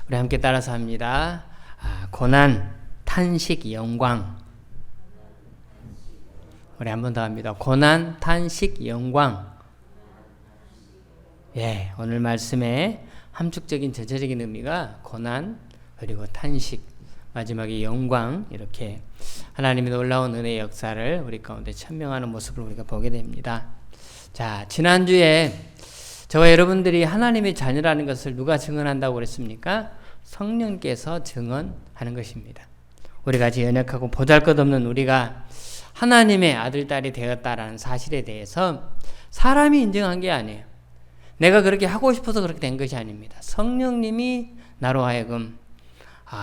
우리 함께 따라서 합니다. 고난, 탄식, 영광. 우리 한 번 더 합니다. 고난, 탄식, 영광. 예, 오늘 말씀의 함축적인 전체적인 의미가 고난, 그리고 탄식, 마지막에 영광, 이렇게 하나님의 놀라운 은혜의 역사를 우리 가운데 천명하는 모습을 우리가 보게 됩니다. 자, 지난주에 저와 여러분들이 하나님의 자녀라는 것을 누가 증언한다고 그랬습니까? 성령께서 증언하는 것입니다. 우리 같이 연약하고 보잘것없는 우리가 하나님의 아들, 딸이 되었다라는 사실에 대해서 사람이 인정한 게 아니에요. 내가 그렇게 하고 싶어서 그렇게 된 것이 아닙니다. 성령님이 나로 하여금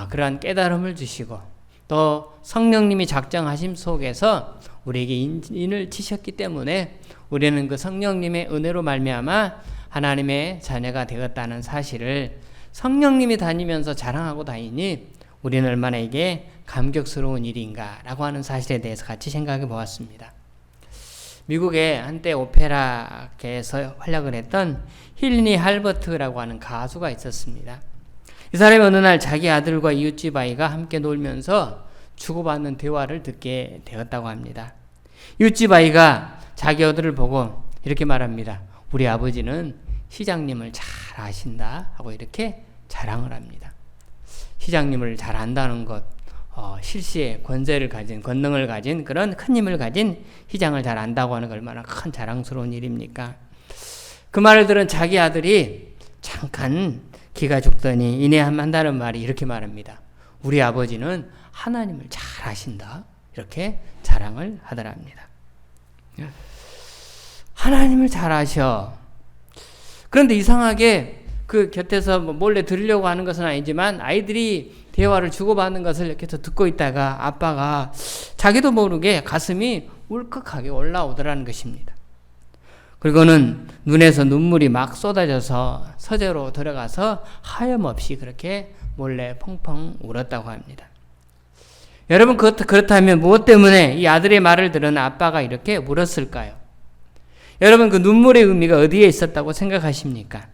그러한 깨달음을 주시고 또 성령님이 작정하심 속에서 우리에게 인을 치셨기 때문에 우리는 그 성령님의 은혜로 말미암아 하나님의 자녀가 되었다는 사실을 성령님이 다니면서 자랑하고 다니니 우리는 얼마나 이게 감격스러운 일인가라고 하는 사실에 대해서 같이 생각해 보았습니다. 미국의 한때 오페라계에서 활약을 했던 힐니 할버트라고 하는 가수가 있었습니다. 이 사람이 어느 날 자기 아들과 이웃집 아이가 함께 놀면서 주고받는 대화를 듣게 되었다고 합니다. 이웃집 아이가 자기 아들을 보고 이렇게 말합니다. 우리 아버지는 시장님을 잘 아신다 하고 이렇게 자랑을 합니다. 시장님을 잘 안다는 것, 실시의 권세를 가진, 권능을 가진 그런 큰 힘을 가진 시장을 잘 안다고 하는 게 얼마나 큰 자랑스러운 일입니까? 그 말을 들은 자기 아들이 잠깐 기가 죽더니 이내 한다는 말이 이렇게 말합니다. 우리 아버지는 하나님을 잘 아신다. 이렇게 자랑을 하더랍니다. 하나님을 잘 아셔. 그런데 이상하게 그 곁에서 몰래 들으려고 하는 것은 아니지만 아이들이 대화를 주고받는 것을 이렇게 듣고 있다가 아빠가 자기도 모르게 가슴이 울컥하게 올라오더라는 것입니다. 그리고는 눈에서 눈물이 막 쏟아져서 서재로 들어가서 하염없이 그렇게 몰래 펑펑 울었다고 합니다. 여러분 그렇다면 무엇 때문에 이 아들의 말을 들은 아빠가 이렇게 울었을까요? 여러분 그 눈물의 의미가 어디에 있었다고 생각하십니까?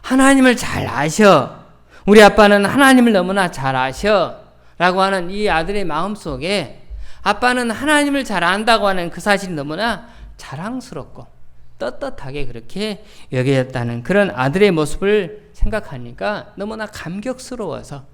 하나님을 잘 아셔. 우리 아빠는 하나님을 너무나 잘 아셔. 라고 하는 이 아들의 마음속에 아빠는 하나님을 잘 안다고 하는 그 사실이 너무나 자랑스럽고 떳떳하게 그렇게 여겨졌다는 그런 아들의 모습을 생각하니까 너무나 감격스러워서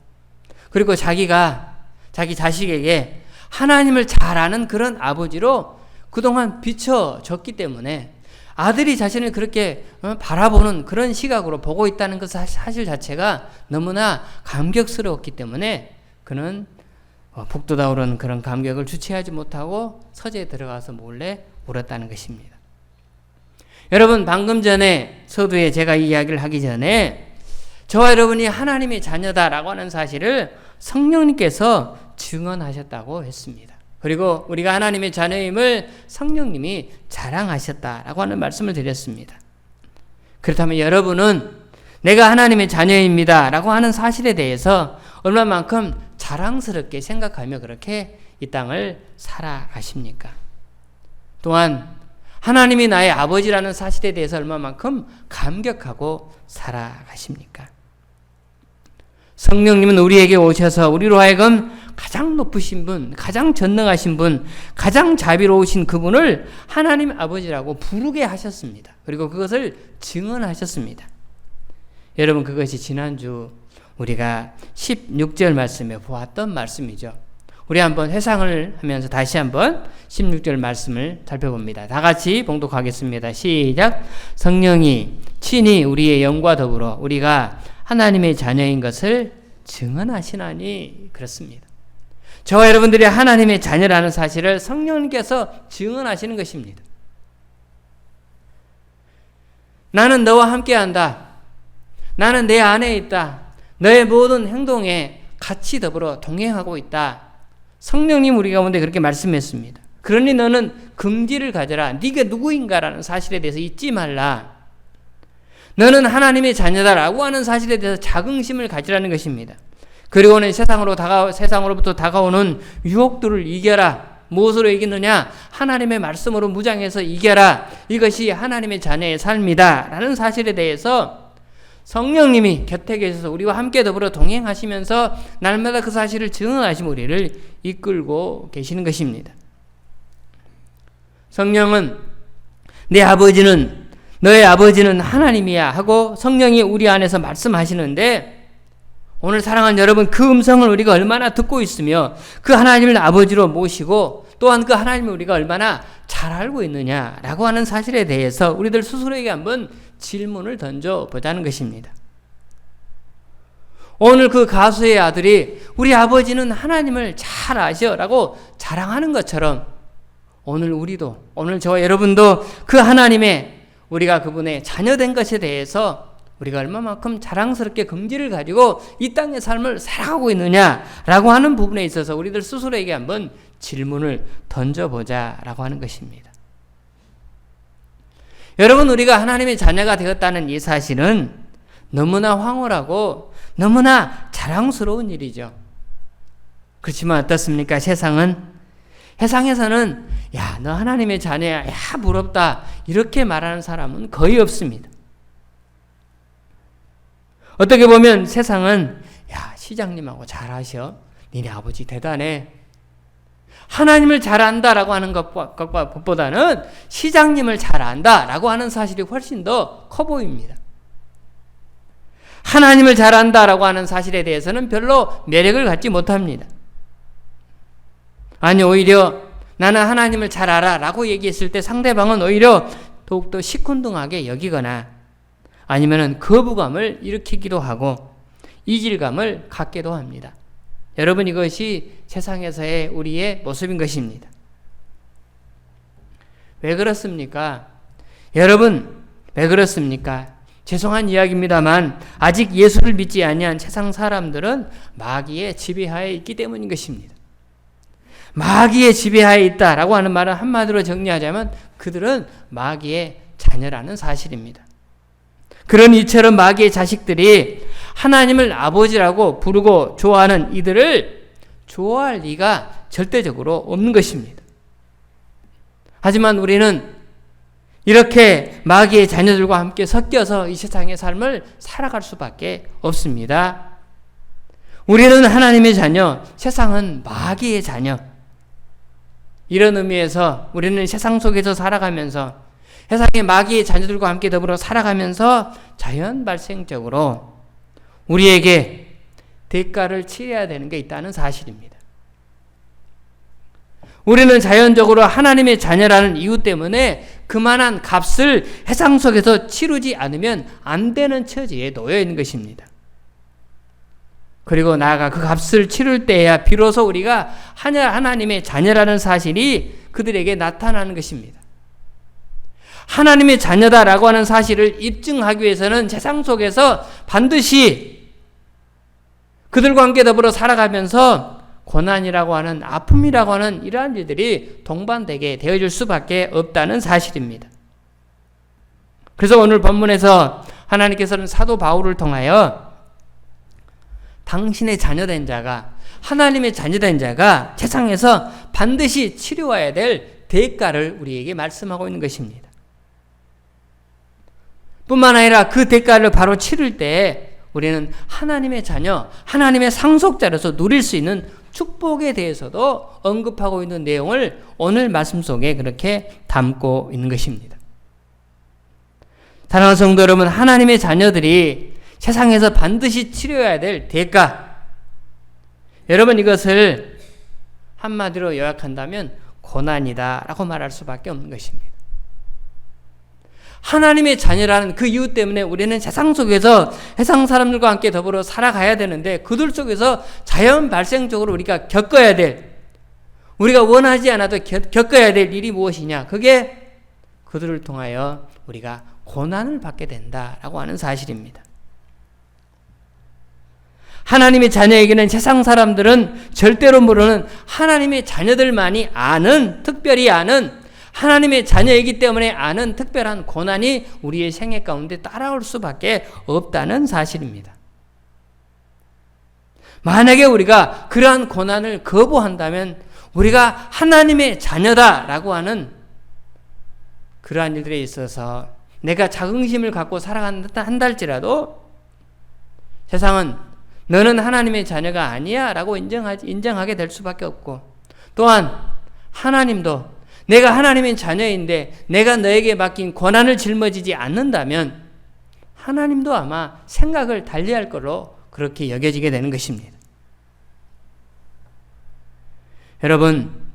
그리고 자기가 자기 자식에게 하나님을 잘 아는 그런 아버지로 그동안 비춰졌기 때문에 아들이 자신을 그렇게 바라보는 그런 시각으로 보고 있다는 그 사실 자체가 너무나 감격스러웠기 때문에 그는 북돋아 오르는 그런 감격을 주체하지 못하고 서재에 들어가서 몰래 울었다는 것입니다. 여러분 방금 전에 서두에 제가 이 이야기를 하기 전에 저와 여러분이 하나님의 자녀다라고 하는 사실을 성령님께서 증언하셨다고 했습니다. 그리고 우리가 하나님의 자녀임을 성령님이 자랑하셨다라고 하는 말씀을 드렸습니다. 그렇다면 여러분은 내가 하나님의 자녀입니다 라고 하는 사실에 대해서 얼마만큼 자랑스럽게 생각하며 그렇게 이 땅을 살아가십니까? 또한 하나님이 나의 아버지라는 사실에 대해서 얼마만큼 감격하고 살아가십니까? 성령님은 우리에게 오셔서 우리로 하여금 가장 높으신 분, 가장 전능하신 분, 가장 자비로우신 그분을 하나님 아버지라고 부르게 하셨습니다. 그리고 그것을 증언하셨습니다. 여러분 그것이 지난주 우리가 16절 말씀에 보았던 말씀이죠. 우리 한번 회상을 하면서 다시 한번 16절 말씀을 살펴봅니다. 다 같이 봉독하겠습니다. 시작. 성령이 친히 우리의 영과 더불어 우리가 하나님의 자녀인 것을 증언하시나니 그렇습니다. 저와 여러분들이 하나님의 자녀라는 사실을 성령님께서 증언하시는 것입니다. 나는 너와 함께한다. 나는 내 안에 있다. 너의 모든 행동에 같이 더불어 동행하고 있다. 성령님 우리 가운데 그렇게 말씀했습니다. 그러니 너는 긍지를 가져라. 네가 누구인가라는 사실에 대해서 잊지 말라. 너는 하나님의 자녀다라고 하는 사실에 대해서 자긍심을 가지라는 것입니다. 그리고는 세상으로부터 다가오는 유혹들을 이겨라. 무엇으로 이기느냐? 하나님의 말씀으로 무장해서 이겨라. 이것이 하나님의 자녀의 삶이다 라는 사실에 대해서 성령님이 곁에 계셔서 우리와 함께 더불어 동행하시면서 날마다 그 사실을 증언하시며 우리를 이끌고 계시는 것입니다. 성령은 너의 아버지는 하나님이야 하고 성령이 우리 안에서 말씀하시는데, 오늘 사랑하는 여러분, 그 음성을 우리가 얼마나 듣고 있으며 그 하나님을 아버지로 모시고 또한 그 하나님을 우리가 얼마나 잘 알고 있느냐라고 하는 사실에 대해서 우리들 스스로에게 한번 질문을 던져보자는 것입니다. 오늘 그 가수의 아들이 우리 아버지는 하나님을 잘 아셔라고 자랑하는 것처럼 오늘 저와 여러분도 그 하나님의, 우리가 그분의 자녀된 것에 대해서 우리가 얼마만큼 자랑스럽게 긍지를 가지고 이 땅의 삶을 살아가고 있느냐라고 하는 부분에 있어서 우리들 스스로에게 한번 질문을 던져보자라고 하는 것입니다. 여러분, 우리가 하나님의 자녀가 되었다는 이 사실은 너무나 황홀하고 너무나 자랑스러운 일이죠. 그렇지만 어떻습니까? 세상에서는 야, 너 하나님의 자녀야, 야, 부럽다, 이렇게 말하는 사람은 거의 없습니다. 어떻게 보면 세상은 야, 시장님하고 잘하셔, 니네 아버지 대단해, 하나님을 잘 안다라고 하는 것보다는 시장님을 잘 안다라고 하는 사실이 훨씬 더 커 보입니다. 하나님을 잘 안다라고 하는 사실에 대해서는 별로 매력을 갖지 못합니다. 아니, 오히려 나는 하나님을 잘 알아 라고 얘기했을 때 상대방은 오히려 더욱더 시큰둥하게 여기거나 아니면은 거부감을 일으키기도 하고 이질감을 갖기도 합니다. 여러분, 이것이 세상에서의 우리의 모습인 것입니다. 왜 그렇습니까? 여러분, 왜 그렇습니까? 죄송한 이야기입니다만 아직 예수를 믿지 아니한 세상 사람들은 마귀의 지배하에 있기 때문인 것입니다. 마귀의 지배하에 있다라고 하는 말은 한마디로 정리하자면 그들은 마귀의 자녀라는 사실입니다. 그런 이처럼 마귀의 자식들이 하나님을 아버지라고 부르고 좋아하는 이들을 좋아할 리가 절대적으로 없는 것입니다. 하지만 우리는 이렇게 마귀의 자녀들과 함께 섞여서 이 세상의 삶을 살아갈 수밖에 없습니다. 우리는 하나님의 자녀, 세상은 마귀의 자녀. 이런 의미에서 우리는 세상 속에서 살아가면서 세상의 마귀의 자녀들과 함께 더불어 살아가면서 자연 발생적으로 우리에게 대가를 치러야 되는 게 있다는 사실입니다. 우리는 자연적으로 하나님의 자녀라는 이유 때문에 그만한 값을 세상 속에서 치르지 않으면 안 되는 처지에 놓여 있는 것입니다. 그리고 나아가 그 값을 치를 때야 비로소 우리가 하나님의 자녀라는 사실이 그들에게 나타나는 것입니다. 하나님의 자녀다라고 하는 사실을 입증하기 위해서는 세상 속에서 반드시 그들과 함께 더불어 살아가면서 고난이라고 하는, 아픔이라고 하는 이러한 일들이 동반되게 되어질 수밖에 없다는 사실입니다. 그래서 오늘 본문에서 하나님께서는 사도 바울을 통하여 당신의 자녀된 자가, 하나님의 자녀된 자가 세상에서 반드시 치료해야 될 대가를 우리에게 말씀하고 있는 것입니다. 뿐만 아니라 그 대가를 바로 치를 때 우리는 하나님의 자녀, 하나님의 상속자로서 누릴 수 있는 축복에 대해서도 언급하고 있는 내용을 오늘 말씀 속에 그렇게 담고 있는 것입니다. 사랑하는 성도 여러분, 하나님의 자녀들이 세상에서 반드시 치료해야 될 대가, 여러분, 이것을 한마디로 요약한다면 고난이다 라고 말할 수밖에 없는 것입니다. 하나님의 자녀라는 그 이유 때문에 우리는 세상 속에서 세상 사람들과 함께 더불어 살아가야 되는데, 그들 속에서 자연 발생적으로 우리가 겪어야 될, 우리가 원하지 않아도 겪어야 될 일이 무엇이냐? 그게 그들을 통하여 우리가 고난을 받게 된다라고 하는 사실입니다. 하나님의 자녀에게는 세상 사람들은 절대로 모르는 하나님의 자녀들만이 아는, 특별히 아는, 하나님의 자녀이기 때문에 아는 특별한 고난이 우리의 생애 가운데 따라올 수밖에 없다는 사실입니다. 만약에 우리가 그러한 고난을 거부한다면 우리가 하나님의 자녀다라고 하는 그러한 일들에 있어서 내가 자긍심을 갖고 살아간다 한달지라도 세상은 너는 하나님의 자녀가 아니야 라고 인정하게 될 수밖에 없고, 또한 하나님도 내가 하나님의 자녀인데 내가 너에게 맡긴 권한을 짊어지지 않는다면 하나님도 아마 생각을 달리할 거로 그렇게 여겨지게 되는 것입니다. 여러분,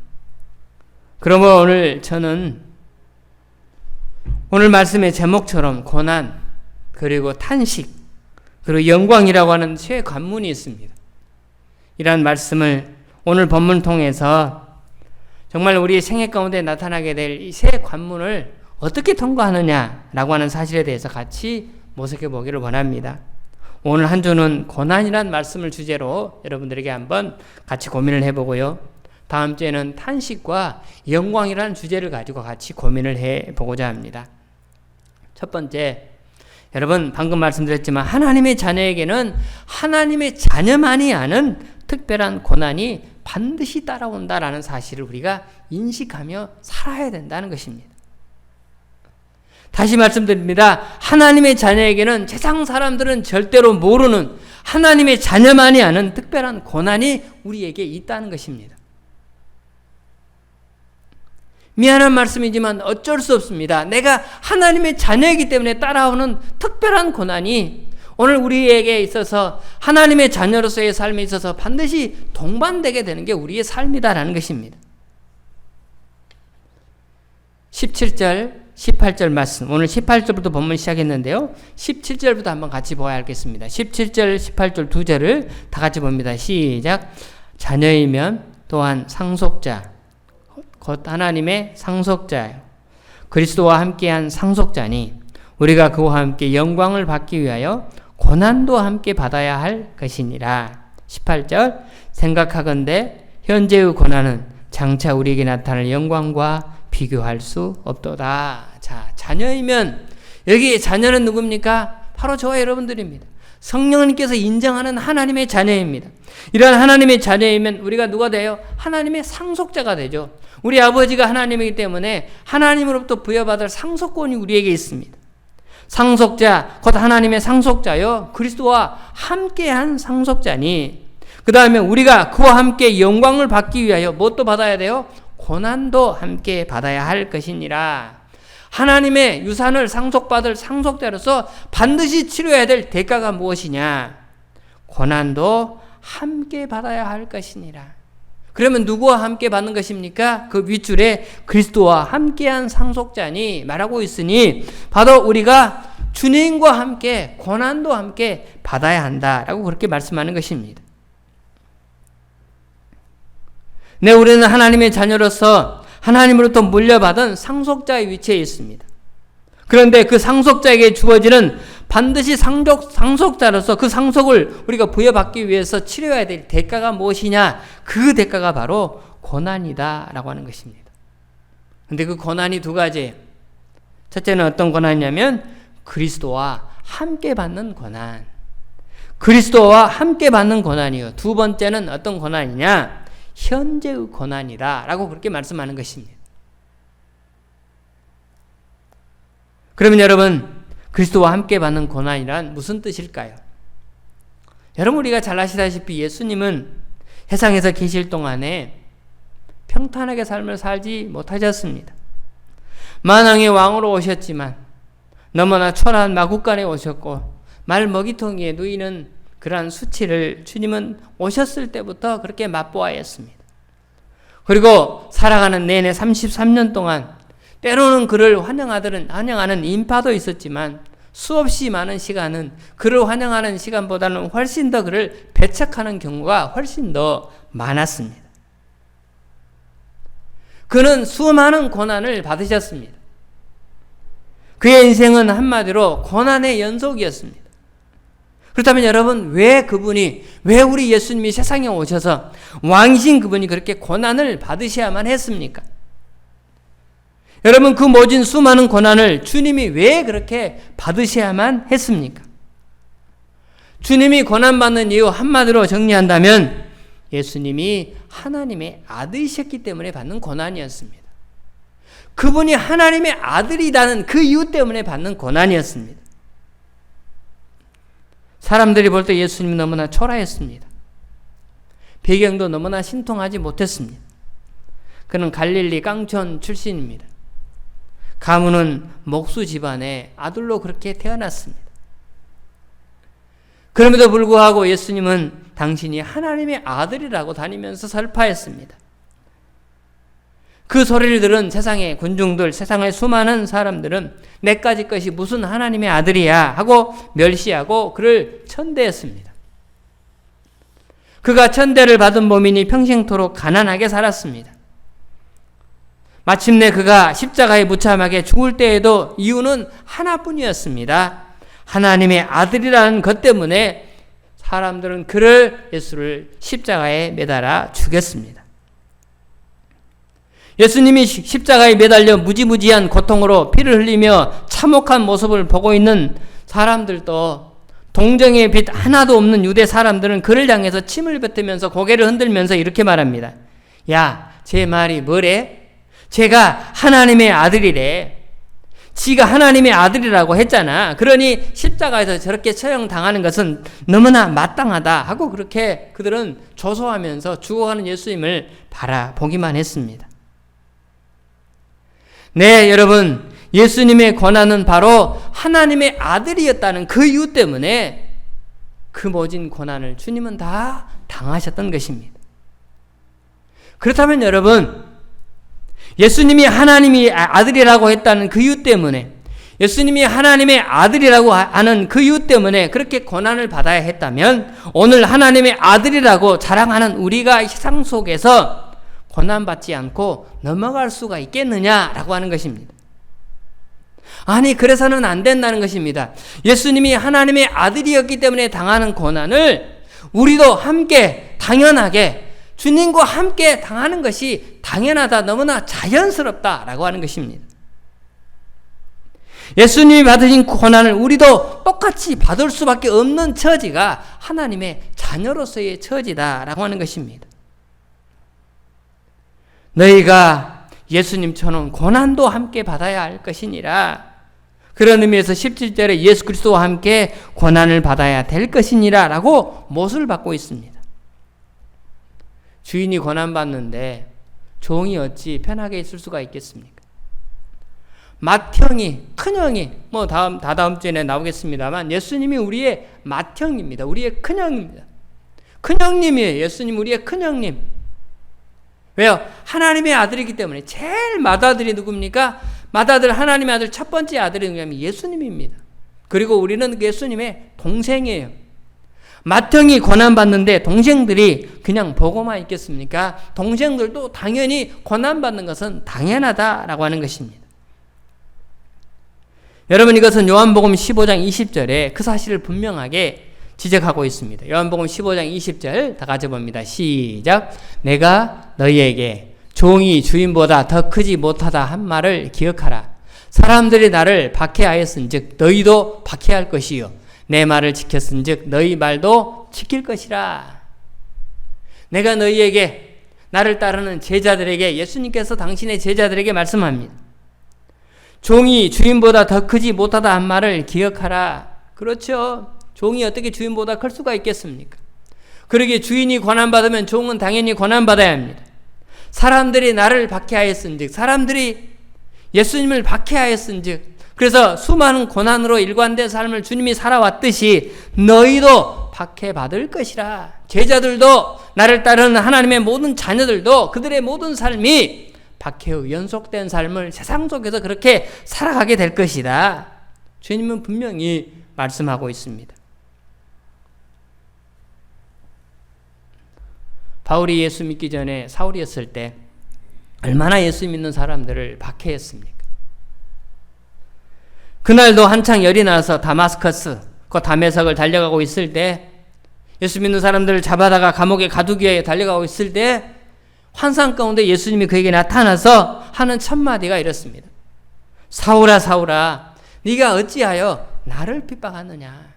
그러므로 오늘 저는 오늘 말씀의 제목처럼 고난, 그리고 탄식, 그리고 영광이라고 하는 세 관문이 있습니다. 이러한 말씀을 오늘 본문 통해서 정말 우리의 생애 가운데 나타나게 될 이 세 관문을 어떻게 통과하느냐라고 하는 사실에 대해서 같이 모색해 보기를 원합니다. 오늘 한 주는 고난이란 말씀을 주제로 여러분들에게 한번 같이 고민을 해보고요. 다음 주에는 탄식과 영광이라는 주제를 가지고 같이 고민을 해보고자 합니다. 첫 번째, 여러분 방금 말씀드렸지만 하나님의 자녀에게는 하나님의 자녀만이 아는 특별한 고난이 반드시 따라온다라는 사실을 우리가 인식하며 살아야 된다는 것입니다. 다시 말씀드립니다. 하나님의 자녀에게는 세상 사람들은 절대로 모르는 하나님의 자녀만이 아는 특별한 고난이 우리에게 있다는 것입니다. 미안한 말씀이지만 어쩔 수 없습니다. 내가 하나님의 자녀이기 때문에 따라오는 특별한 고난이 오늘 우리에게 있어서 하나님의 자녀로서의 삶에 있어서 반드시 동반되게 되는 게 우리의 삶이다라는 것입니다. 17절, 18절 말씀, 오늘 18절부터 본문 시작했는데요. 17절부터 한번 같이 보아야 하겠습니다. 17절, 18절 두 절을 다 같이 봅니다. 시작. 자녀이면 또한 상속자, 곧 하나님의 상속자예요. 그리스도와 함께한 상속자니 우리가 그와 함께 영광을 받기 위하여 고난도 함께 받아야 할 것이니라. 18절. 생각하건대 현재의 고난은 장차 우리에게 나타날 영광과 비교할 수 없도다. 자, 자녀이면, 여기 자녀는 누굽니까? 바로 저와 여러분들입니다. 성령님께서 인정하는 하나님의 자녀입니다. 이러한 하나님의 자녀이면 우리가 누가 돼요? 하나님의 상속자가 되죠. 우리 아버지가 하나님이기 때문에 하나님으로부터 부여받을 상속권이 우리에게 있습니다. 상속자, 곧 하나님의 상속자요, 그리스도와 함께한 상속자니, 그 다음에 우리가 그와 함께 영광을 받기 위하여 무엇도 받아야 돼요? 고난도 함께 받아야 할 것이니라. 하나님의 유산을 상속받을 상속자로서 반드시 치료해야 될 대가가 무엇이냐? 고난도 함께 받아야 할 것이니라. 그러면 누구와 함께 받는 것입니까? 그 윗줄에 그리스도와 함께한 상속자니 말하고 있으니 바로 우리가 주님과 함께 고난도 함께 받아야 한다라고 그렇게 말씀하는 것입니다. 네, 우리는 하나님의 자녀로서 하나님으로부터 물려받은 상속자의 위치에 있습니다. 그런데 그 상속자에게 주어지는 반드시 상속자로서 그 상속을 우리가 부여받기 위해서 치료해야 될 대가가 무엇이냐? 그 대가가 바로 고난이다 라고 하는 것입니다. 그런데 그 고난이 두 가지예요. 첫째는 어떤 고난이냐면 그리스도와 함께 받는 고난. 그리스도와 함께 받는 고난이요. 두 번째는 어떤 고난이냐? 현재의 고난이다 라고 그렇게 말씀하는 것입니다. 그러면 여러분, 그리스도와 함께 받는 고난이란 무슨 뜻일까요? 여러분, 우리가 잘 아시다시피 예수님은 세상에서 계실 동안에 평탄하게 삶을 살지 못하셨습니다. 만왕의 왕으로 오셨지만 너무나 초라한 마구간에 오셨고 말 먹이통 위에 누이는 그러한 수치를 주님은 오셨을 때부터 그렇게 맛보아야 했습니다. 그리고 살아가는 내내 33년 동안 때로는 그를 환영하는 인파도 있었지만 수없이 많은 시간은 그를 환영하는 시간보다는 훨씬 더 그를 배척하는 경우가 훨씬 더 많았습니다. 그는 수많은 고난을 받으셨습니다. 그의 인생은 한마디로 고난의 연속이었습니다. 그렇다면 여러분, 왜 우리 예수님이 세상에 오셔서 왕이신 그분이 그렇게 고난을 받으셔야만 했습니까? 여러분, 그 모진 수많은 고난을 주님이 왜 그렇게 받으셔야만 했습니까? 주님이 고난받는 이유 한마디로 정리한다면 예수님이 하나님의 아들이셨기 때문에 받는 고난이었습니다. 그분이 하나님의 아들이라는 그 이유 때문에 받는 고난이었습니다. 사람들이 볼 때 예수님이 너무나 초라했습니다. 배경도 너무나 신통하지 못했습니다. 그는 갈릴리 깡촌 출신입니다. 가문은 목수 집안의 아들로 그렇게 태어났습니다. 그럼에도 불구하고 예수님은 당신이 하나님의 아들이라고 다니면서 설파했습니다. 그 소리를 들은 세상의 군중들, 세상의 수많은 사람들은 내까지 것이 무슨 하나님의 아들이야 하고 멸시하고 그를 천대했습니다. 그가 천대를 받은 몸이니 평생토록 가난하게 살았습니다. 마침내 그가 십자가에 무참하게 죽을 때에도 이유는 하나뿐이었습니다. 하나님의 아들이라는 것 때문에 사람들은 예수를 십자가에 매달아 죽였습니다. 예수님이 십자가에 매달려 무지무지한 고통으로 피를 흘리며 참혹한 모습을 보고 있는 사람들도 동정의 빛 하나도 없는 유대 사람들은 그를 향해서 침을 뱉으면서 고개를 흔들면서 이렇게 말합니다. 야, 제 말이 뭐래? 제가 하나님의 아들이래. 지가 하나님의 아들이라고 했잖아. 그러니 십자가에서 저렇게 처형당하는 것은 너무나 마땅하다 하고 그렇게 그들은 조소하면서 죽어가는 예수님을 바라보기만 했습니다. 네, 여러분, 예수님의 고난은 바로 하나님의 아들이었다는 그 이유 때문에 그 모진 고난을 주님은 다 당하셨던 것입니다. 그렇다면 여러분, 예수님이 하나님의 아들이라고 했다는 그 이유 때문에, 예수님이 하나님의 아들이라고 하는 그 이유 때문에 그렇게 고난을 받아야 했다면 오늘 하나님의 아들이라고 자랑하는 우리가 세상 속에서 고난받지 않고 넘어갈 수가 있겠느냐라고 하는 것입니다. 아니, 그래서는 안 된다는 것입니다. 예수님이 하나님의 아들이었기 때문에 당하는 고난을 우리도 함께 당연하게 주님과 함께 당하는 것이 당연하다, 너무나 자연스럽다라고 하는 것입니다. 예수님이 받으신 고난을 우리도 똑같이 받을 수밖에 없는 처지가 하나님의 자녀로서의 처지다라고 하는 것입니다. 너희가 예수님처럼 고난도 함께 받아야 할 것이니라. 그런 의미에서 17절에 예수 그리스도와 함께 고난을 받아야 될 것이니라 라고 못을 받고 있습니다. 주인이 고난받는데 종이 어찌 편하게 있을 수가 있겠습니까? 맏형이, 큰형이, 다다음 주에 나오겠습니다만 예수님이 우리의 맏형입니다. 우리의 큰형입니다. 큰형님이에요. 예수님 우리의 큰형님. 왜요? 하나님의 아들이기 때문에. 제일 맏아들이 누굽니까? 맏아들, 하나님의 아들 첫 번째 아들이 누구냐면 예수님입니다. 그리고 우리는 예수님의 동생이에요. 맏형이 고난받는데 동생들이 그냥 보고만 있겠습니까? 동생들도 당연히 고난받는 것은 당연하다라고 하는 것입니다. 여러분, 이것은 요한복음 15장 20절에 그 사실을 분명하게 지적하고 있습니다. 요한복음 15장 20절 다 같이 봅니다. 시작. 내가 너희에게 종이 주인보다 더 크지 못하다 한 말을 기억하라. 사람들이 나를 박해하였은즉 너희도 박해할 것이요 내 말을 지켰은즉 너희 말도 지킬 것이라. 내가 너희에게, 나를 따르는 제자들에게, 예수님께서 당신의 제자들에게 말씀합니다. 종이 주인보다 더 크지 못하다 한 말을 기억하라. 그렇죠. 종이 어떻게 주인보다 클 수가 있겠습니까? 그러기에 주인이 고난받으면 종은 당연히 고난받아야 합니다. 사람들이 나를 박해하였은즉, 사람들이 예수님을 박해하였은즉, 그래서 수많은 고난으로 일관된 삶을 주님이 살아왔듯이 너희도 박해받을 것이라. 제자들도, 나를 따르는 하나님의 모든 자녀들도 그들의 모든 삶이 박해의 연속된 삶을 세상 속에서 그렇게 살아가게 될 것이다. 주님은 분명히 말씀하고 있습니다. 바울이 예수 믿기 전에 사울이었을 때 얼마나 예수 믿는 사람들을 박해했습니까? 그날도 한창 열이 나서 다마스커스, 그 다메섹을 달려가고 있을 때 예수 믿는 사람들을 잡아다가 감옥에 가두기 위해 달려가고 있을 때 환상 가운데 예수님이 그에게 나타나서 하는 첫 마디가 이렇습니다. 사울아 사울아 네가 어찌하여 나를 핍박하느냐.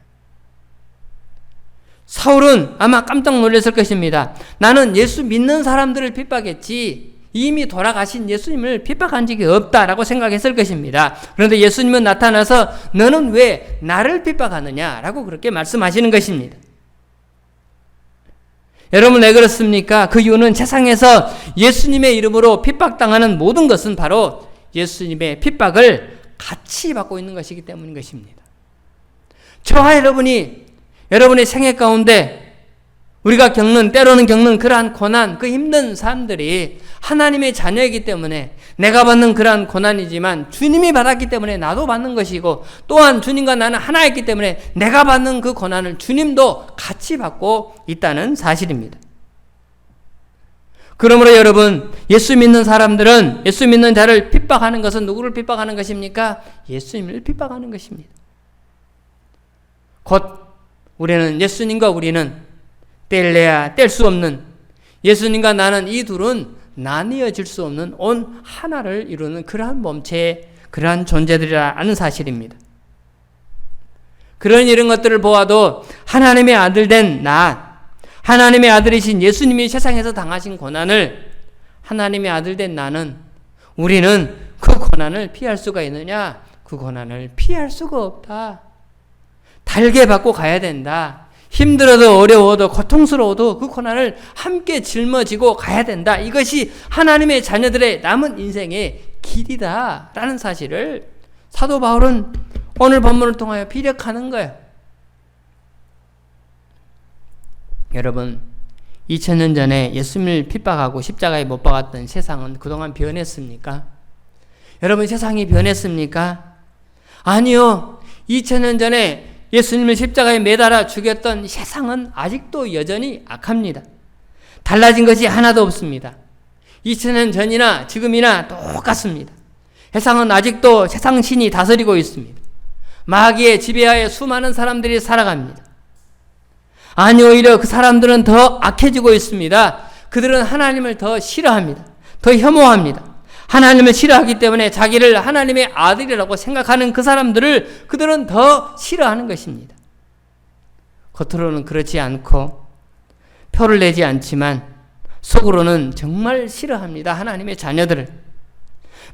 사울은 아마 깜짝 놀랐을 것입니다. 나는 예수 믿는 사람들을 핍박했지 이미 돌아가신 예수님을 핍박한 적이 없다라고 생각했을 것입니다. 그런데 예수님은 나타나서 너는 왜 나를 핍박하느냐라고 그렇게 말씀하시는 것입니다. 여러분 왜 그렇습니까? 그 이유는 세상에서 예수님의 이름으로 핍박당하는 모든 것은 바로 예수님의 핍박을 같이 받고 있는 것이기 때문인 것입니다. 저와 여러분의 생애 가운데 우리가 때로는 겪는 그러한 고난, 그 힘든 삶들이 하나님의 자녀이기 때문에 내가 받는 그러한 고난이지만 주님이 받았기 때문에 나도 받는 것이고, 또한 주님과 나는 하나였기 때문에 내가 받는 그 고난을 주님도 같이 받고 있다는 사실입니다. 그러므로 여러분, 예수 믿는 사람들은, 예수 믿는 자를 핍박하는 것은 누구를 핍박하는 것입니까? 예수님을 핍박하는 것입니다. 곧 예수님과 우리는 뗄래야 뗄 수 없는, 예수님과 나는 이 둘은 나뉘어질 수 없는 온 하나를 이루는 그러한 몸체, 그러한 존재들이라는 사실입니다. 이런 것들을 보아도 하나님의 아들 된 하나님의 아들이신 예수님이 세상에서 당하신 고난을 하나님의 아들 된 우리는 그 고난을 피할 수가 있느냐? 그 고난을 피할 수가 없다. 달게 받고 가야 된다. 힘들어도 어려워도 고통스러워도 그 고난을 함께 짊어지고 가야 된다. 이것이 하나님의 자녀들의 남은 인생의 길이다라는 사실을 사도 바울은 오늘 본문을 통하여 피력하는 거예요. 여러분, 2000년 전에 예수님을 핍박하고 십자가에 못 박았던 세상은 그동안 변했습니까? 여러분, 세상이 변했습니까? 아니요. 2000년 전에 예수님을 십자가에 매달아 죽였던 세상은 아직도 여전히 악합니다. 달라진 것이 하나도 없습니다. 2000년 전이나 지금이나 똑같습니다. 세상은 아직도 세상 신이 다스리고 있습니다. 마귀의 지배하에 수많은 사람들이 살아갑니다. 아니, 오히려 그 사람들은 더 악해지고 있습니다. 그들은 하나님을 더 싫어합니다. 더 혐오합니다. 하나님을 싫어하기 때문에 자기를 하나님의 아들이라고 생각하는 그 사람들을 그들은 더 싫어하는 것입니다. 겉으로는 그렇지 않고 표를 내지 않지만 속으로는 정말 싫어합니다. 하나님의 자녀들을.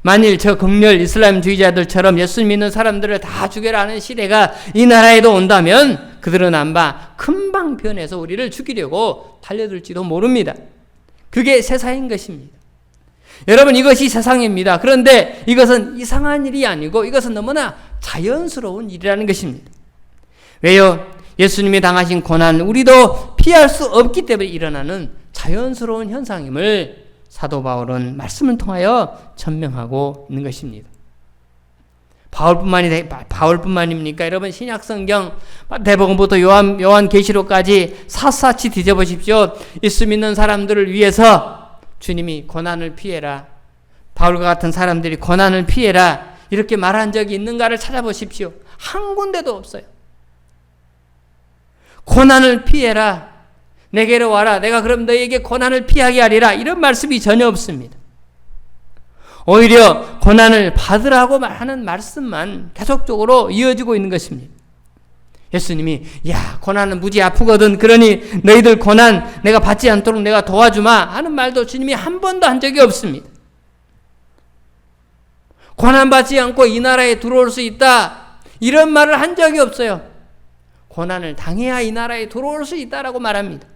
만일 저 극렬 이슬람주의자들처럼 예수 믿는 사람들을 다 죽여라 하는 시대가 이 나라에도 온다면 그들은 아마 금방 변해서 우리를 죽이려고 달려들지도 모릅니다. 그게 세상인 것입니다. 여러분, 이것이 세상입니다. 그런데 이것은 이상한 일이 아니고 이것은 너무나 자연스러운 일이라는 것입니다. 왜요? 예수님이 당하신 고난, 우리도 피할 수 없기 때문에 일어나는 자연스러운 현상임을 사도 바울은 말씀을 통하여 천명하고 있는 것입니다. 바울뿐만입니까? 여러분, 신약성경 대복음부터 요한계시록까지 샅샅이 뒤져보십시오. 예수 믿는 사람들을 위해서 주님이 고난을 피해라, 바울과 같은 사람들이 고난을 피해라 이렇게 말한 적이 있는가를 찾아보십시오. 한 군데도 없어요. 고난을 피해라, 내게로 와라, 내가 그럼 너에게 고난을 피하게 하리라, 이런 말씀이 전혀 없습니다. 오히려 고난을 받으라고 말하는 말씀만 계속적으로 이어지고 있는 것입니다. 예수님이 고난은 무지 아프거든, 그러니 너희들 고난 내가 받지 않도록 내가 도와주마 하는 말도 주님이 한 번도 한 적이 없습니다. 고난받지 않고 이 나라에 들어올 수 있다 이런 말을 한 적이 없어요. 고난을 당해야 이 나라에 들어올 수 있다라고 말합니다.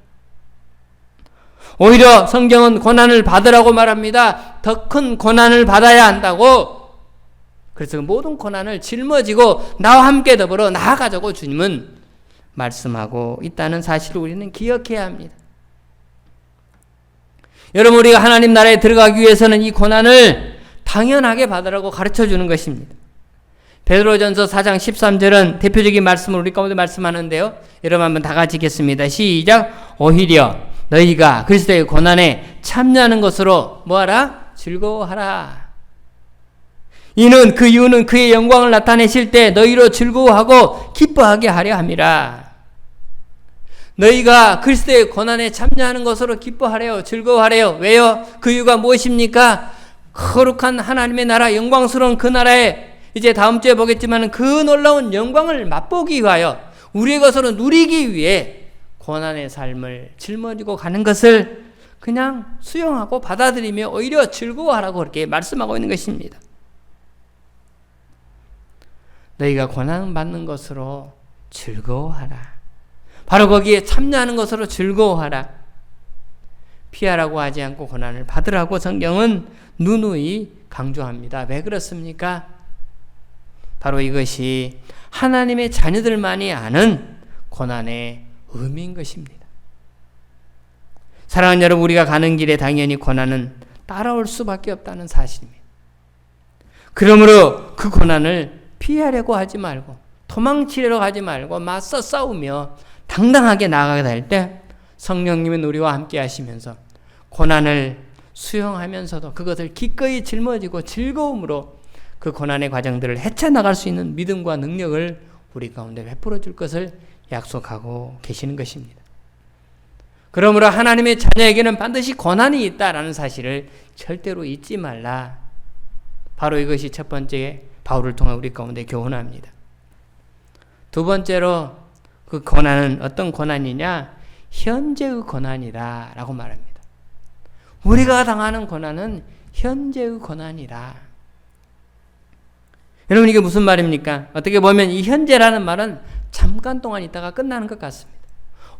오히려 성경은 고난을 받으라고 말합니다. 더 큰 고난을 받아야 한다고. 그래서 모든 고난을 짊어지고 나와 함께 더불어 나아가자고 주님은 말씀하고 있다는 사실을 우리는 기억해야 합니다. 여러분, 우리가 하나님 나라에 들어가기 위해서는 이 고난을 당연하게 받으라고 가르쳐주는 것입니다. 베드로전서 4장 13절은 대표적인 말씀을 우리 가운데 말씀하는데요. 여러분 한번 다 같이 읽겠습니다. 시작. 오히려 너희가 그리스도의 고난에 참여하는 것으로 뭐하라? 즐거워하라. 이는 그 이유는 그의 영광을 나타내실 때 너희로 즐거워하고 기뻐하게 하려 함이라. 너희가 그리스도의 고난에 참여하는 것으로 기뻐하래요. 즐거워하래요. 왜요? 그 이유가 무엇입니까? 거룩한 하나님의 나라, 영광스러운 그 나라에 이제 다음 주에 보겠지만 그 놀라운 영광을 맛보기 위하여 우리의 것으로 누리기 위해 고난의 삶을 짊어지고 가는 것을 그냥 수용하고 받아들이며 오히려 즐거워하라고 그렇게 말씀하고 있는 것입니다. 너희가 고난받는 것으로 즐거워하라. 바로 거기에 참여하는 것으로 즐거워하라. 피하라고 하지 않고 고난을 받으라고 성경은 누누이 강조합니다. 왜 그렇습니까? 바로 이것이 하나님의 자녀들만이 아는 고난의 의미인 것입니다. 사랑하는 여러분, 우리가 가는 길에 당연히 고난은 따라올 수밖에 없다는 사실입니다. 그러므로 그 고난을 피하려고 하지 말고 도망치려고 하지 말고 맞서 싸우며 당당하게 나아가게 될 때 성령님은 우리와 함께 하시면서 고난을 수용하면서도 그것을 기꺼이 짊어지고 즐거움으로 그 고난의 과정들을 헤쳐나갈 수 있는 믿음과 능력을 우리 가운데 베풀어 줄 것을 약속하고 계시는 것입니다. 그러므로 하나님의 자녀에게는 반드시 고난이 있다라는 사실을 절대로 잊지 말라. 바로 이것이 첫 번째 바울을 통해 우리 가운데 교훈합니다. 두 번째로 그 고난은 어떤 고난이냐? 현재의 고난이다 라고 말합니다. 우리가 당하는 고난은 현재의 고난이다. 여러분, 이게 무슨 말입니까? 어떻게 보면 이 현재라는 말은 잠깐 동안 있다가 끝나는 것 같습니다.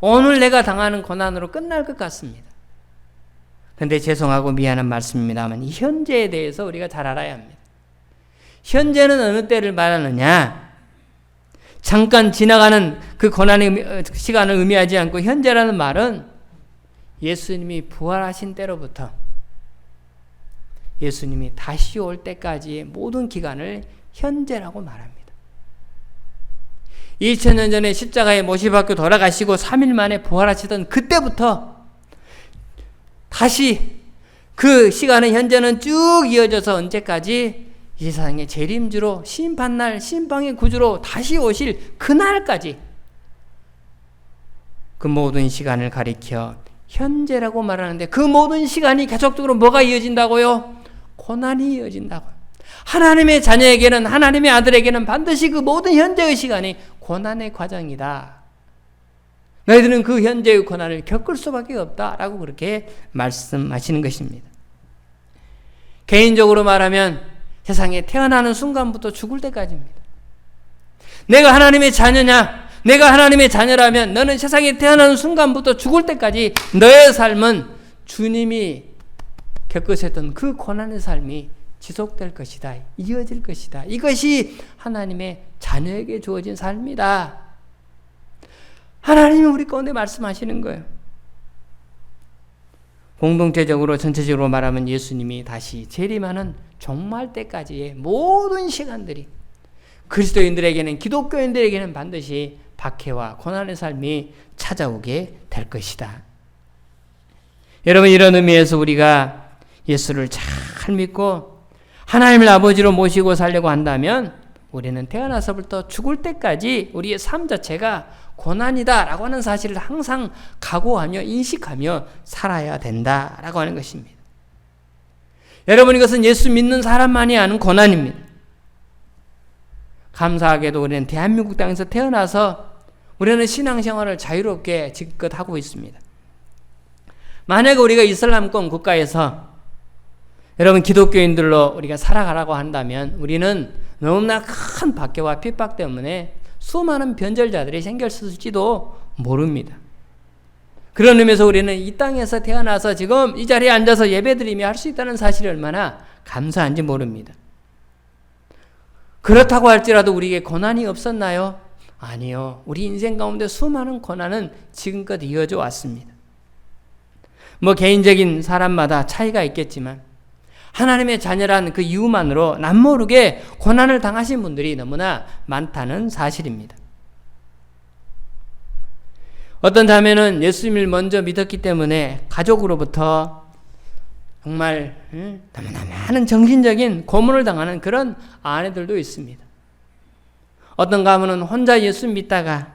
오늘 내가 당하는 고난으로 끝날 것 같습니다. 그런데 죄송하고 미안한 말씀입니다만 이 현재에 대해서 우리가 잘 알아야 합니다. 현재는 어느 때를 말하느냐? 잠깐 지나가는 그 고난의 시간을 의미하지 않고 현재라는 말은 예수님이 부활하신 때로부터 예수님이 다시 올 때까지의 모든 기간을 현재라고 말합니다. 2000년 전에 십자가에 못 박혀 돌아가시고 3일 만에 부활하시던 그때부터 다시 그 시간의 현재는 쭉 이어져서 언제까지? 이 세상의 재림주로 심판날 심판의 구주로 다시 오실 그날까지 그 모든 시간을 가리켜 현재라고 말하는데 그 모든 시간이 계속적으로 뭐가 이어진다고요? 고난이 이어진다고요. 하나님의 자녀에게는, 하나님의 아들에게는 반드시 그 모든 현재의 시간이 고난의 과정이다. 너희들은 그 현재의 고난을 겪을 수밖에 없다라고 그렇게 말씀하시는 것입니다. 개인적으로 말하면 세상에 태어나는 순간부터 죽을 때까지입니다. 내가 하나님의 자녀냐? 내가 하나님의 자녀라면 너는 세상에 태어나는 순간부터 죽을 때까지 너의 삶은 주님이 겪으셨던 그 고난의 삶이 지속될 것이다. 이어질 것이다. 이것이 하나님의 자녀에게 주어진 삶이다. 하나님이 우리 가운데 말씀하시는 거예요. 공동체적으로 전체적으로 말하면 예수님이 다시 재림하는 종말 때까지의 모든 시간들이 그리스도인들에게는, 기독교인들에게는 반드시 박해와 고난의 삶이 찾아오게 될 것이다. 여러분, 이런 의미에서 우리가 예수를 잘 믿고 하나님을 아버지로 모시고 살려고 한다면 우리는 태어나서부터 죽을 때까지 우리의 삶 자체가 고난이다라고 하는 사실을 항상 각오하며 인식하며 살아야 된다라고 하는 것입니다. 여러분, 이것은 예수 믿는 사람만이 아는 고난입니다. 감사하게도 우리는 대한민국 땅에서 태어나서 우리는 신앙생활을 자유롭게 지금껏 하고 있습니다. 만약에 우리가 이슬람권 국가에서 여러분 기독교인들로 우리가 살아가라고 한다면 우리는 너무나 큰 박해와 핍박 때문에 수많은 변절자들이 생겼을지도 모릅니다. 그런 의미에서 우리는 이 땅에서 태어나서 지금 이 자리에 앉아서 예배드리며 할 수 있다는 사실이 얼마나 감사한지 모릅니다. 그렇다고 할지라도 우리에게 고난이 없었나요? 아니요. 우리 인생 가운데 수많은 고난은 지금껏 이어져 왔습니다. 개인적인 사람마다 차이가 있겠지만 하나님의 자녀란 그 이유만으로 남모르게 고난을 당하신 분들이 너무나 많다는 사실입니다. 어떤 자매는 예수님을 먼저 믿었기 때문에 가족으로부터 정말 너무나 많은 정신적인 고문을 당하는 그런 아내들도 있습니다. 어떤 가문은 혼자 예수 믿다가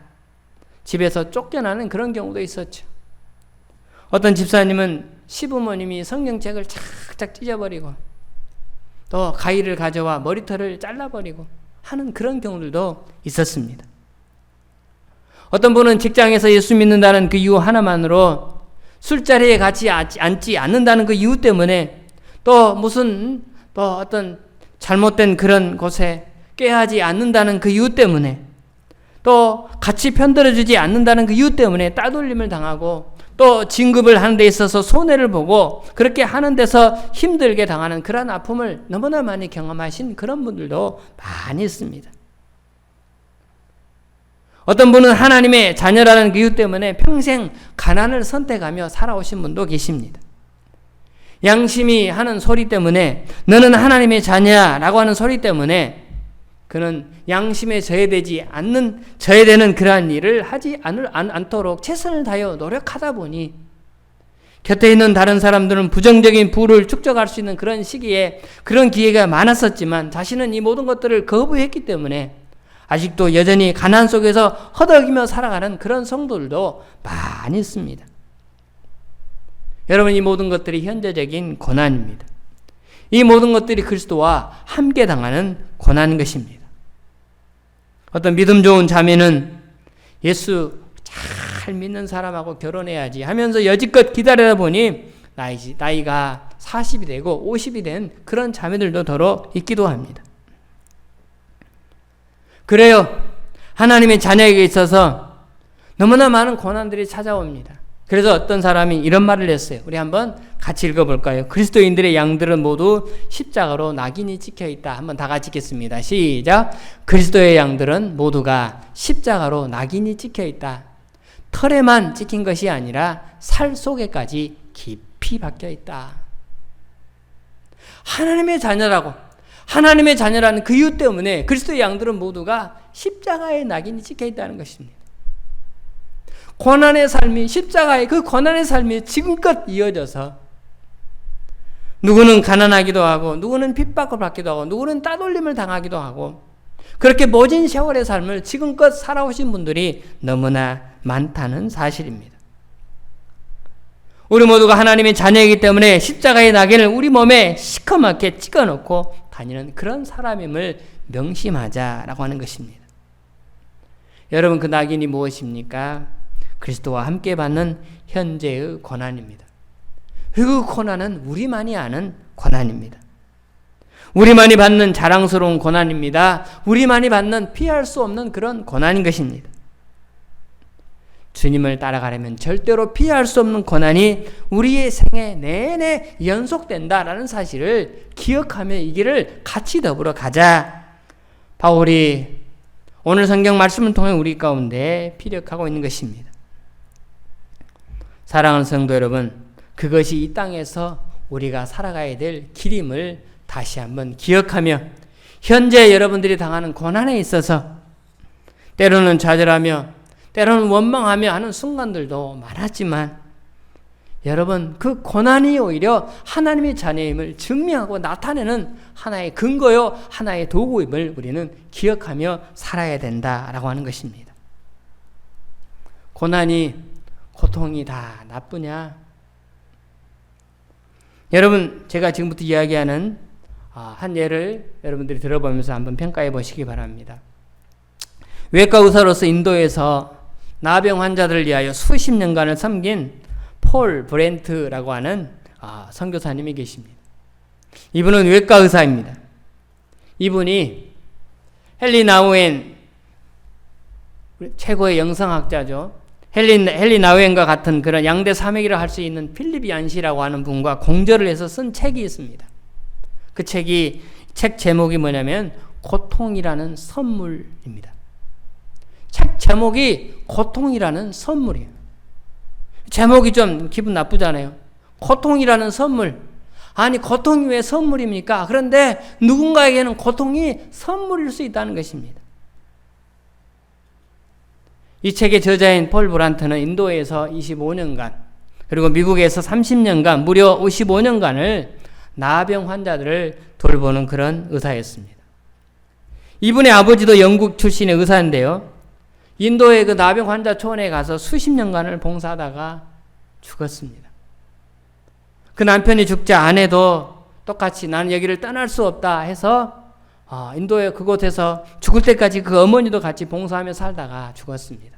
집에서 쫓겨나는 그런 경우도 있었죠. 어떤 집사님은 시부모님이 성경책을 착착 찢어버리고 또 가위를 가져와 머리털을 잘라버리고 하는 그런 경우들도 있었습니다. 어떤 분은 직장에서 예수 믿는다는 그 이유 하나만으로 술자리에 같이 앉지 않는다는 그 이유 때문에 또 또 어떤 잘못된 그런 곳에 꾀하지 않는다는 그 이유 때문에 또 같이 편들어주지 않는다는 그 이유 때문에 따돌림을 당하고 또 진급을 하는 데 있어서 손해를 보고 그렇게 하는 데서 힘들게 당하는 그런 아픔을 너무나 많이 경험하신 그런 분들도 많이 있습니다. 어떤 분은 하나님의 자녀라는 그 이유 때문에 평생 가난을 선택하며 살아오신 분도 계십니다. 양심이 하는 소리 때문에 너는 하나님의 자녀라고 하는 소리 때문에 그는 양심에 저해되는 그러한 일을 하지 않도록 최선을 다하여 노력하다 보니 곁에 있는 다른 사람들은 부정적인 부를 축적할 수 있는 그런 시기에 그런 기회가 많았었지만 자신은 이 모든 것들을 거부했기 때문에 아직도 여전히 가난 속에서 허덕이며 살아가는 그런 성도들도 많이 있습니다. 여러분, 이 모든 것들이 현재적인 고난입니다. 이 모든 것들이 그리스도와 함께 당하는 고난인 것입니다. 어떤 믿음 좋은 자매는 예수 잘 믿는 사람하고 결혼해야지 하면서 여지껏 기다리다 보니 나이가 40이 되고 50이 된 그런 자매들도 더러 있기도 합니다. 그래요. 하나님의 자녀에게 있어서 너무나 많은 고난들이 찾아옵니다. 그래서 어떤 사람이 이런 말을 했어요. 우리 한번 같이 읽어볼까요? 그리스도인들의 양들은 모두 십자가로 낙인이 찍혀있다. 한번 다 같이 읽겠습니다. 시작. 그리스도의 양들은 모두가 십자가로 낙인이 찍혀있다. 털에만 찍힌 것이 아니라 살 속에까지 깊이 박혀있다. 하나님의 자녀라는 그 이유 때문에 그리스도의 양들은 모두가 십자가의 낙인이 찍혀있다는 것입니다. 고난의 삶이, 십자가의 그 고난의 삶이 지금껏 이어져서 누구는 가난하기도 하고 누구는 핍박을 받기도 하고 누구는 따돌림을 당하기도 하고 그렇게 모진 세월의 삶을 지금껏 살아오신 분들이 너무나 많다는 사실입니다. 우리 모두가 하나님의 자녀이기 때문에 십자가의 낙인을 우리 몸에 시커멓게 찍어놓고 다니는 그런 사람임을 명심하자라고 하는 것입니다. 여러분, 그 낙인이 무엇입니까? 그리스도와 함께 받는 현재의 고난입니다. 그 고난은 우리만이 아는 고난입니다. 우리만이 받는 자랑스러운 고난입니다. 우리만이 받는 피할 수 없는 그런 고난인 것입니다. 주님을 따라가려면 절대로 피할 수 없는 고난이 우리의 생애 내내 연속된다라는 사실을 기억하며 이 길을 같이 더불어 가자. 바울이 오늘 성경 말씀을 통해 우리 가운데 피력하고 있는 것입니다. 사랑하는 성도 여러분, 그것이 이 땅에서 우리가 살아가야 될 길임을 다시 한번 기억하며 현재 여러분들이 당하는 고난에 있어서 때로는 좌절하며 때로는 원망하며 하는 순간들도 많았지만 여러분, 그 고난이 오히려 하나님의 자녀임을 증명하고 나타내는 하나의 근거요, 하나의 도구임을 우리는 기억하며 살아야 된다라고 하는 것입니다. 고통이 다 나쁘냐? 여러분, 제가 지금부터 이야기하는 한 예를 여러분들이 들어보면서 한번 평가해 보시기 바랍니다. 외과 의사로서 인도에서 나병 환자들을 위하여 수십 년간을 섬긴 폴 브렌트라고 하는 선교사님이 계십니다. 이분은 외과 의사입니다. 이분이 헨리 나우엔, 최고의 영성학자죠. 헨리 나우엔과 같은 그런 양대 산맥이라 할 수 있는 필립 얀시라고 하는 분과 공저를 해서 쓴 책이 있습니다. 그 책 제목이 뭐냐면 고통이라는 선물입니다. 책 제목이 고통이라는 선물이에요. 제목이 좀 기분 나쁘잖아요. 고통이라는 선물. 아니, 고통이 왜 선물입니까? 그런데 누군가에게는 고통이 선물일 수 있다는 것입니다. 이 책의 저자인 폴 브란트는 인도에서 25년간 그리고 미국에서 30년간 무려 55년간을 나병 환자들을 돌보는 그런 의사였습니다. 이분의 아버지도 영국 출신의 의사인데요. 인도의 그 나병 환자 초원에 가서 수십 년간을 봉사하다가 죽었습니다. 그 남편이 죽자 아내도 똑같이 나는 여기를 떠날 수 없다 해서 인도의 그곳에서 죽을 때까지 그 어머니도 같이 봉사하며 살다가 죽었습니다.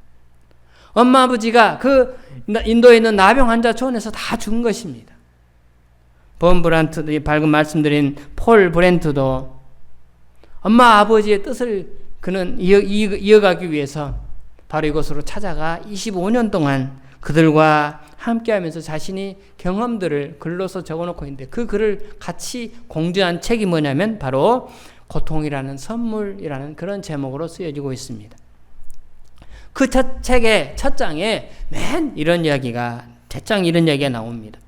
엄마 아버지가 그 인도에 있는 나병 환자 초원에서 다 죽은 것입니다. 본 브란트도 방금 말씀드린 폴 브렌트도 엄마 아버지의 뜻을 그는 이어가기 위해서 바로 이곳으로 찾아가 25년 동안 그들과 함께하면서 자신이 경험들을 글로서 적어놓고 있는데 그 글을 같이 공유한 책이 뭐냐면 바로 고통이라는 선물이라는 그런 제목으로 쓰여지고 있습니다. 그 첫 책의 첫 장에 맨 이런 이야기가 이런 이야기가 나옵니다.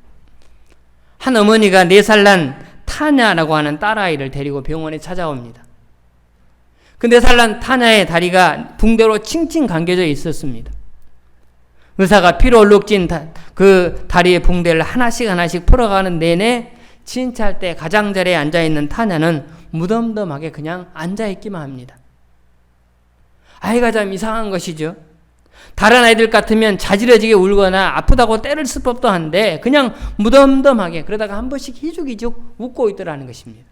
한 어머니가 4살 난 타냐라고 하는 딸아이를 데리고 병원에 찾아옵니다. 그 4살 난 타냐의 다리가 붕대로 칭칭 감겨져 있었습니다. 의사가 피로 얼룩진 그 다리의 붕대를 하나씩 풀어가는 내내 진찰 때 가장자리에 앉아있는 타냐는 무덤덤하게 그냥 앉아있기만 합니다. 아이가 참 이상한 것이죠. 다른 아이들 같으면 자지러지게 울거나 아프다고 때를 쓸 법도 한데 그냥 무덤덤하게 그러다가 한 번씩 희죽희죽 웃고 있더라는 것입니다.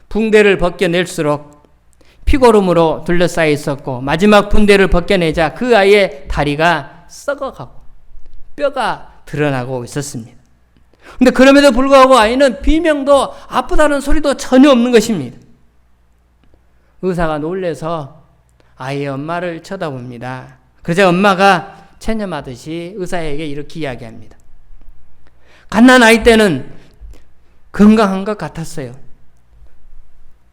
붕대를 벗겨낼수록 피고름으로 둘러싸여 있었고 마지막 붕대를 벗겨내자 그 아이의 다리가 썩어가고 뼈가 드러나고 있었습니다. 근데 그럼에도 불구하고 아이는 비명도 아프다는 소리도 전혀 없는 것입니다. 의사가 놀라서 아이의 엄마를 쳐다봅니다. 그러자 엄마가 체념하듯이 의사에게 이렇게 이야기합니다. 갓난 아이 때는 건강한 것 같았어요.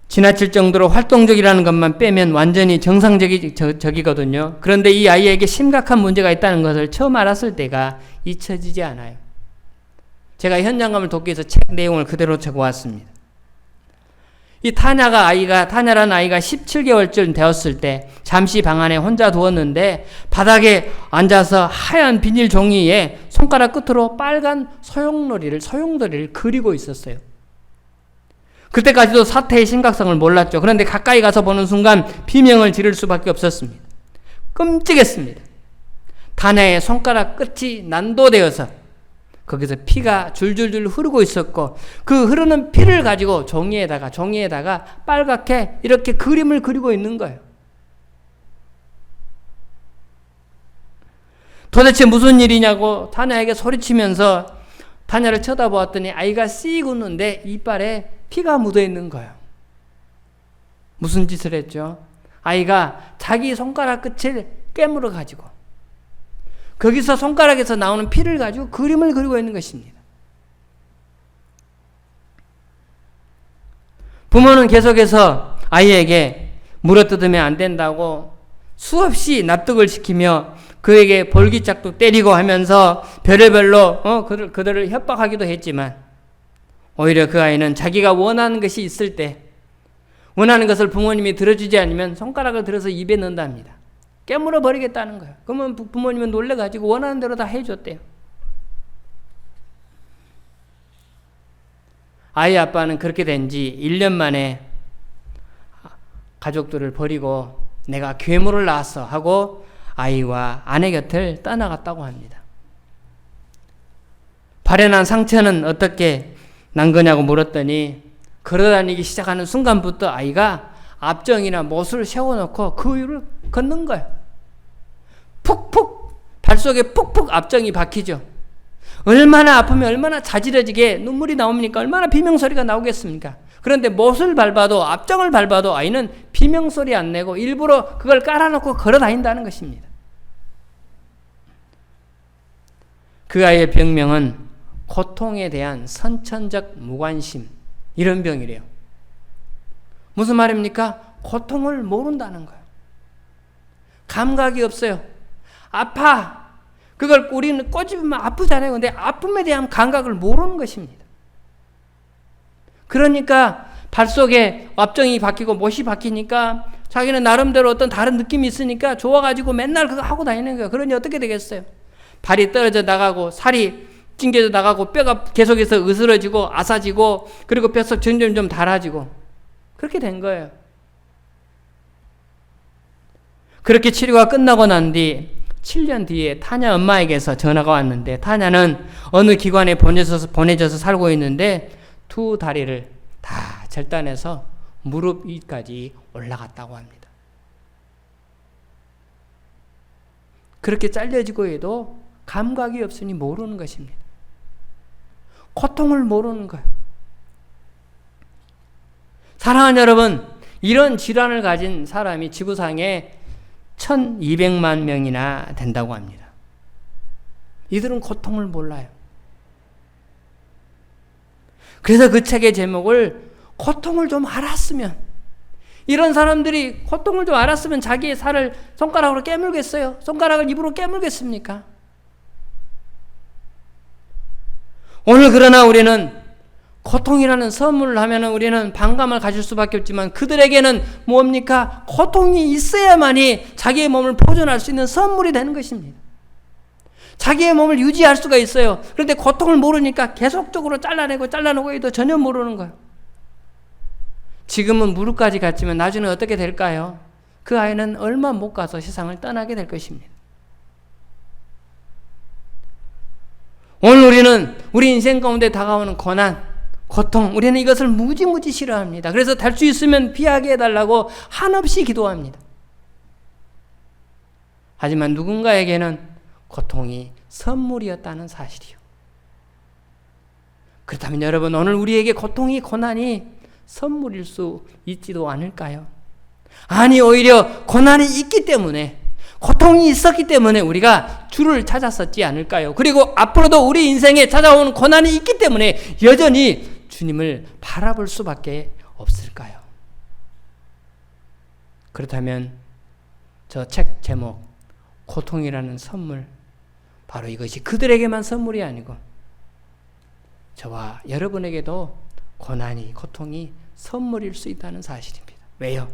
지나칠 정도로 활동적이라는 것만 빼면 완전히 정상적이거든요. 그런데 이 아이에게 심각한 문제가 있다는 것을 처음 알았을 때가 잊혀지지 않아요. 제가 현장감을 돕기 위해서 책 내용을 그대로 적어왔습니다. 이 타냐라는 아이가 17개월쯤 되었을 때 잠시 방 안에 혼자 두었는데 바닥에 앉아서 하얀 비닐 종이에 손가락 끝으로 빨간 소용돌이를 그리고 있었어요. 그때까지도 사태의 심각성을 몰랐죠. 그런데 가까이 가서 보는 순간 비명을 지를 수밖에 없었습니다. 끔찍했습니다. 타냐의 손가락 끝이 난도되어서 거기서 피가 줄줄줄 흐르고 있었고 그 흐르는 피를 가지고 종이에다가 빨갛게 이렇게 그림을 그리고 있는 거예요. 도대체 무슨 일이냐고 타냐에게 소리치면서 타냐를 쳐다보았더니 아이가 씩 웃는데 이빨에 피가 묻어 있는 거예요. 무슨 짓을 했죠? 아이가 자기 손가락 끝을 깨물어 가지고 거기서 손가락에서 나오는 피를 가지고 그림을 그리고 있는 것입니다. 부모는 계속해서 아이에게 물어뜯으면 안 된다고 수없이 납득을 시키며 그에게 볼기짝도 때리고 하면서 별의별로 그들을 협박하기도 했지만 오히려 그 아이는 자기가 원하는 것이 있을 때 원하는 것을 부모님이 들어주지 않으면 손가락을 들어서 입에 넣는답니다. 깨물어 버리겠다는 거예요. 그러면 부모님은 놀래가지고 원하는 대로 다 해줬대요. 아이 아빠는 그렇게 된 지 1년 만에 가족들을 버리고 내가 괴물을 낳았어 하고 아이와 아내 곁을 떠나갔다고 합니다. 발현한 상처는 어떻게 난 거냐고 물었더니 걸어다니기 시작하는 순간부터 아이가 앞정이나 못을 세워놓고 그 위를 걷는 거예요. 푹푹 발속에 푹푹 앞정이 박히죠. 얼마나 아프면 얼마나 자지러지게 눈물이 나옵니까? 얼마나 비명소리가 나오겠습니까? 그런데 못을 밟아도 앞정을 밟아도 아이는 비명소리 안 내고 일부러 그걸 깔아놓고 걸어다닌다는 것입니다. 그 아이의 병명은 고통에 대한 선천적 무관심, 이런 병이래요. 무슨 말입니까? 고통을 모른다는 거예요. 감각이 없어요. 아파. 그걸 우리는 꼬집으면 아프잖아요. 근데 아픔에 대한 감각을 모르는 것입니다. 그러니까 발속에 앞정이 바뀌고 못이 바뀌니까 자기는 나름대로 어떤 다른 느낌이 있으니까 좋아가지고 맨날 그거 하고 다니는 거예요. 그러니 어떻게 되겠어요? 발이 떨어져 나가고 살이 찡겨져 나가고 뼈가 계속해서 으스러지고 아사지고 그리고 뼛속 점점 닳아지고 그렇게 된 거예요. 그렇게 치료가 끝나고 난 뒤 7년 뒤에 타냐 엄마에게서 전화가 왔는데 타냐는 어느 기관에 보내져서 살고 있는데 두 다리를 다 절단해서 무릎 위까지 올라갔다고 합니다. 그렇게 잘려지고 해도 감각이 없으니 모르는 것입니다. 고통을 모르는 거예요. 사랑하는 여러분, 이런 질환을 가진 사람이 지구상에 1200만 명이나 된다고 합니다. 이들은 고통을 몰라요. 그래서 그 책의 제목을 고통을 좀 알았으면, 이런 사람들이 고통을 좀 알았으면 자기의 살을 손가락으로 깨물겠어요? 손가락을 입으로 깨물겠습니까? 오늘 그러나 우리는 고통이라는 선물을 하면 우리는 반감을 가질 수밖에 없지만, 그들에게는 뭡니까? 고통이 있어야만이 자기의 몸을 보존할 수 있는 선물이 되는 것입니다. 자기의 몸을 유지할 수가 있어요. 그런데 고통을 모르니까 계속적으로 잘라내고 해도 전혀 모르는 거예요. 지금은 무릎까지 갔지만 나중에 어떻게 될까요? 그 아이는 얼마 못 가서 세상을 떠나게 될 것입니다. 오늘 우리는 우리 인생 가운데 다가오는 고난, 고통, 우리는 이것을 무지무지 싫어합니다. 그래서 될 수 있으면 피하게 해달라고 한없이 기도합니다. 하지만 누군가에게는 고통이 선물이었다는 사실이요. 그렇다면 여러분, 오늘 우리에게 고통이, 고난이 선물일 수 있지도 않을까요? 아니, 오히려 고난이 있기 때문에, 고통이 있었기 때문에 우리가 주를 찾았었지 않을까요? 그리고 앞으로도 우리 인생에 찾아오는 고난이 있기 때문에 여전히 주님을 바라볼 수밖에 없을까요? 그렇다면 저 책 제목, 고통이라는 선물, 바로 이것이 그들에게만 선물이 아니고 저와 여러분에게도 고난이, 고통이 선물일 수 있다는 사실입니다. 왜요?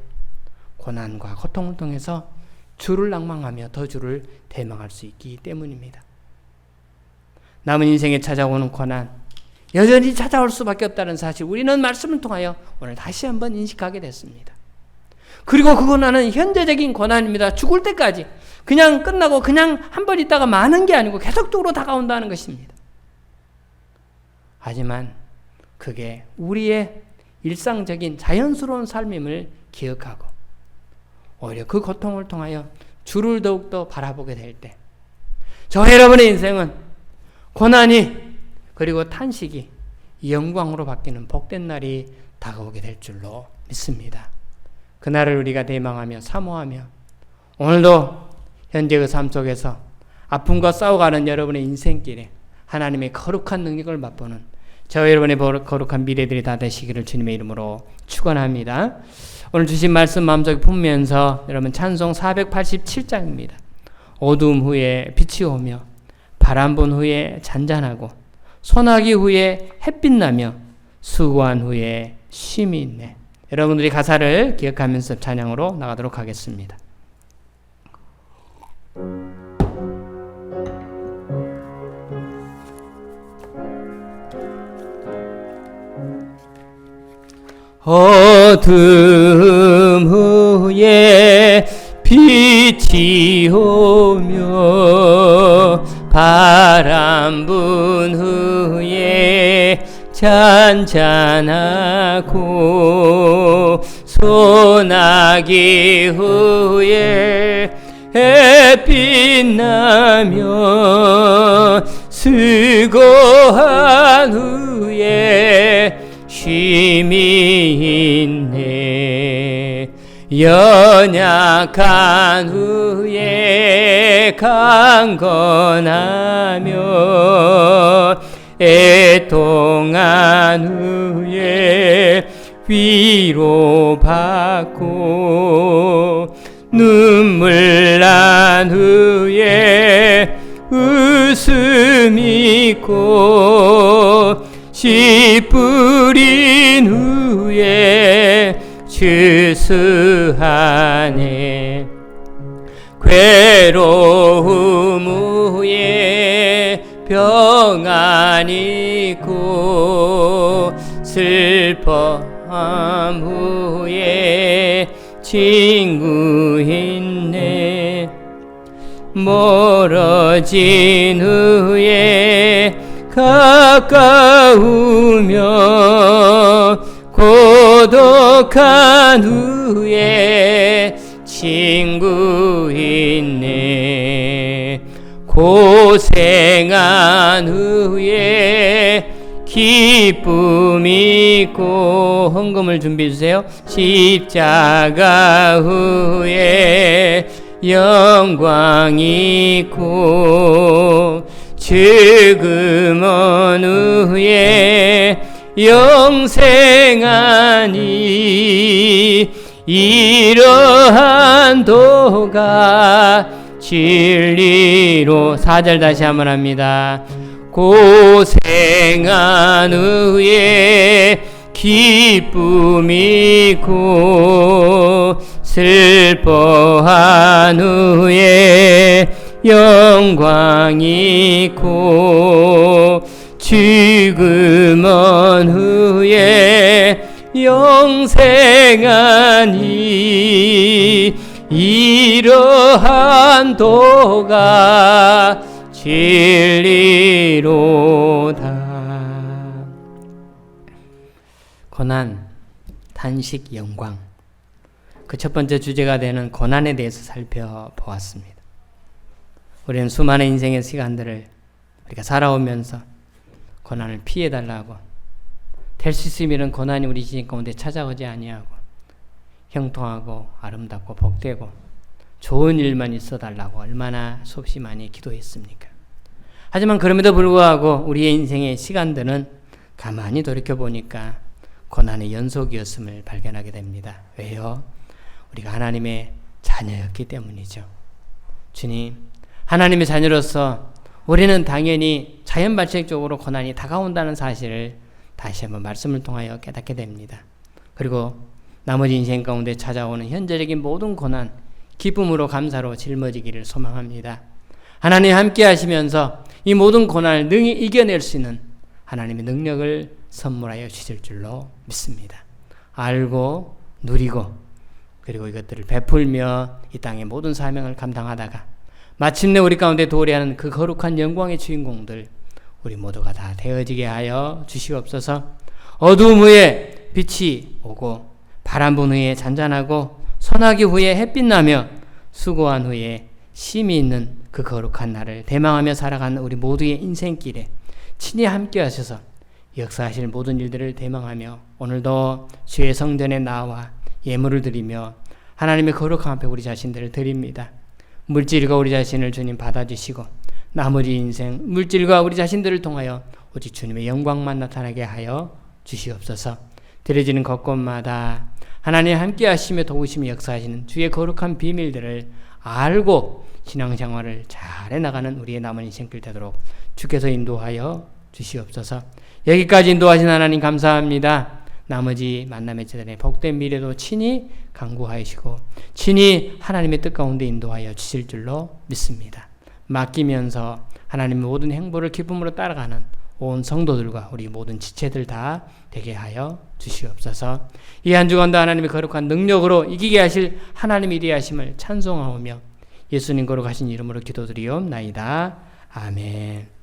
고난과 고통을 통해서 주를 낭망하며 더 주를 대망할 수 있기 때문입니다. 남은 인생에 찾아오는 고난, 여전히 찾아올 수밖에 없다는 사실, 우리는 말씀을 통하여 오늘 다시 한번 인식하게 됐습니다. 그리고 그 고난은 현재적인 고난입니다. 죽을 때까지 그냥 끝나고 그냥 한 번 있다가 마는 게 아니고 계속적으로 다가온다는 것입니다. 하지만 그게 우리의 일상적인 자연스러운 삶임을 기억하고 오히려 그 고통을 통하여 주를 더욱더 바라보게 될 때, 저 여러분의 인생은 고난이 그리고 탄식이 영광으로 바뀌는 복된 날이 다가오게 될 줄로 믿습니다. 그날을 우리가 대망하며 사모하며, 오늘도 현재의 삶 속에서 아픔과 싸워가는 여러분의 인생길에 하나님의 거룩한 능력을 맛보는 저 여러분의 거룩한 미래들이 다 되시기를 주님의 이름으로 축원합니다. 오늘 주신 말씀 마음속에 품으면서 여러분 찬송 487장입니다. 어두움 후에 빛이 오며 바람 분 후에 잔잔하고 소나기 후에 햇빛 나며 수고한 후에 쉼이 있네. 여러분들이 가사를 기억하면서 찬양으로 나가도록 하겠습니다. 어둠 후에 빛이 오며 바람 분 후에 잔잔하고 소나기 후에 햇빛 나며 수고한 후에 쉼이 있네. 연약한 후에 강건하며 애통한 후에 위로받고 눈물 난 후에 웃음 있고 씨 뿌린 후에 추수하네. 괴로움 후에 평안 있고 슬퍼함 후에 친구 있네. 멀어진 후에 가까우며 고독한 후에 친구 있네. 고생한 후에 기쁨 있고 헌금을 준비해 주세요. 십자가 후에 영광 있고 죽음 후에 영생하니 이러한 도가 진리로 4절 다시 한번 합니다. 고생한 후에 기쁨 있고 슬퍼한 후에 영광 있고 죽음 후에 영생하니 이러한 도가 진리로다. 고난, 탄식, 영광. 그 첫 번째 주제가 되는 고난에 대해서 살펴보았습니다. 우리는 수많은 인생의 시간들을 우리가 살아오면서 고난을 피해달라고, 될 수 있으면 고난이 우리 인생 가운데 찾아오지 아니하고 형통하고 아름답고 복되고 좋은 일만 있어달라고 얼마나 수없이 많이 기도했습니까? 하지만 그럼에도 불구하고 우리의 인생의 시간들은 가만히 돌이켜보니까 고난의 연속이었음을 발견하게 됩니다. 왜요? 우리가 하나님의 자녀였기 때문이죠. 주님, 하나님의 자녀로서 우리는 당연히 자연발생적으로 고난이 다가온다는 사실을 다시 한번 말씀을 통하여 깨닫게 됩니다. 그리고 나머지 인생 가운데 찾아오는 현재적인 모든 고난, 기쁨으로 감사로 짊어지기를 소망합니다. 하나님 함께 하시면서 이 모든 고난을 능히 이겨낼 수 있는 하나님의 능력을 선물하여 주실 줄로 믿습니다. 알고 누리고 그리고 이것들을 베풀며 이 땅의 모든 사명을 감당하다가 마침내 우리 가운데 도래하는 그 거룩한 영광의 주인공들 우리 모두가 다 되어지게 하여 주시옵소서. 어두움 후에 빛이 오고 바람 분 후에 잔잔하고 소나기 후에 햇빛 나며 수고한 후에 쉼이 있는 그 거룩한 날을 대망하며 살아가는 우리 모두의 인생길에 친히 함께 하셔서 역사하실 모든 일들을 대망하며 오늘도 주의 성전에 나와 예물을 드리며 하나님의 거룩함 앞에 우리 자신들을 드립니다. 물질과 우리 자신을 주님 받아주시고 나머지 인생 물질과 우리 자신들을 통하여 오직 주님의 영광만 나타나게 하여 주시옵소서. 드려지는 곳곳마다 하나님 함께 하시며 도우시며 역사하시는 주의 거룩한 비밀들을 알고 신앙생활을 잘 해나가는 우리의 남은 인생길 되도록 주께서 인도하여 주시옵소서. 여기까지 인도하신 하나님 감사합니다. 나머지 만남의 재단의 복된 미래도 친히 간구하시고 친히 하나님의 뜻 가운데 인도하여 주실 줄로 믿습니다. 맡기면서 하나님의 모든 행보를 기쁨으로 따라가는 온 성도들과 우리 모든 지체들 다 되게 하여 주시옵소서. 이 한 주간도 하나님의 거룩한 능력으로 이기게 하실 하나님의 위대하심을 찬송하오며 예수님 거룩하신 이름으로 기도드리옵나이다. 아멘.